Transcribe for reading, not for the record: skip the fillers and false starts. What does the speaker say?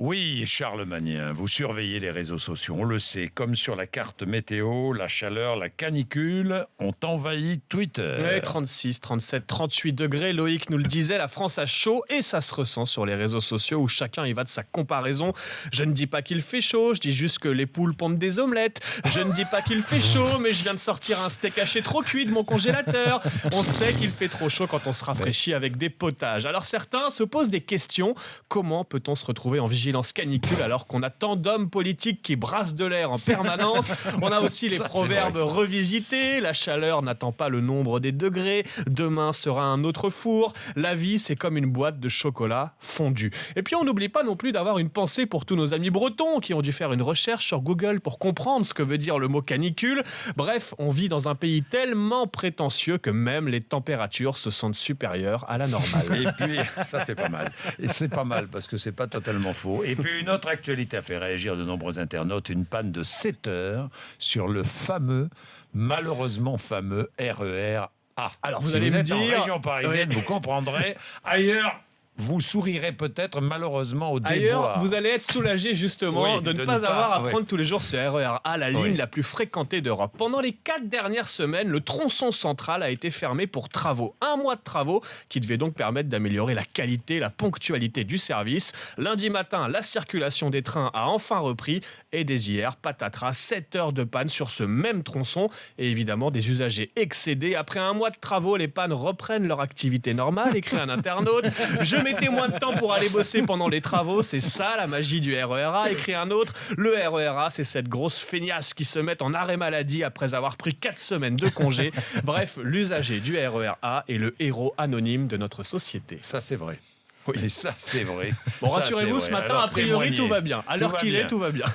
Oui, Charlemagne, vous surveillez les réseaux sociaux, on le sait, comme sur la carte météo, la chaleur, la canicule ont envahi Twitter. Ouais, 36, 37, 38 degrés, Loïc nous le disait, la France a chaud et ça se ressent sur les réseaux sociaux où chacun y va de sa comparaison. Je ne dis pas qu'il fait chaud, je dis juste que les poules pondent des omelettes. Je ne dis pas qu'il fait chaud, mais je viens de sortir un steak haché trop cuit de mon congélateur. On sait qu'il fait trop chaud quand on se rafraîchit avec des potages. Alors certains se posent des questions. Comment peut-on se retrouver en vigilance canicule alors qu'on a tant d'hommes politiques qui brassent de l'air en permanence? On a aussi les proverbes revisités. La chaleur n'attend pas le nombre des degrés. Demain sera un autre four. La vie, c'est comme une boîte de chocolat fondu. Et puis on n'oublie pas non plus d'avoir une pensée pour tous nos amis bretons qui ont dû faire une recherche sur Google pour comprendre ce que veut dire le mot canicule. Bref, on vit dans un pays tellement prétentieux que même les températures se sentent supérieures à la normale. Et puis, ça c'est pas mal. Et c'est pas mal parce que c'est pas totalement faux. Et puis une autre actualité a fait réagir de nombreux internautes, une panne de 7 heures sur le malheureusement fameux RER A. Alors vous si allez vous me êtes dire, en région parisienne, oui. vous comprendrez. Ailleurs, vous sourirez peut-être malheureusement au déboire. Ailleurs, vous allez être soulagé justement Oui, de ne pas avoir à prendre tous les jours ce RER A, la ligne Oui. la plus fréquentée d'Europe. Pendant les 4 dernières semaines, le tronçon central a été fermé pour travaux. 1 mois de travaux qui devaient donc permettre d'améliorer la qualité, la ponctualité du service. Lundi matin, la circulation des trains a enfin repris et dès hier, patatras, 7 heures de panne sur ce même tronçon et évidemment des usagers excédés. Après 1 mois de travaux, les pannes reprennent leur activité normale, écrit un internaute. Je mettais moins de temps pour aller bosser pendant les travaux, c'est ça la magie du RER A, écrit un autre. Le RER A, c'est cette grosse feignasse qui se met en arrêt maladie après avoir pris 4 semaines de congé. Bref, l'usager du RER A est le héros anonyme de notre société. Ça c'est vrai. Oui. Et ça c'est vrai. Bon, Ça, rassurez-vous, c'est ce vrai. matin, Alors, a priori, témoignez. tout va bien. À l'heure Tout va qu'il est, bien. tout va bien.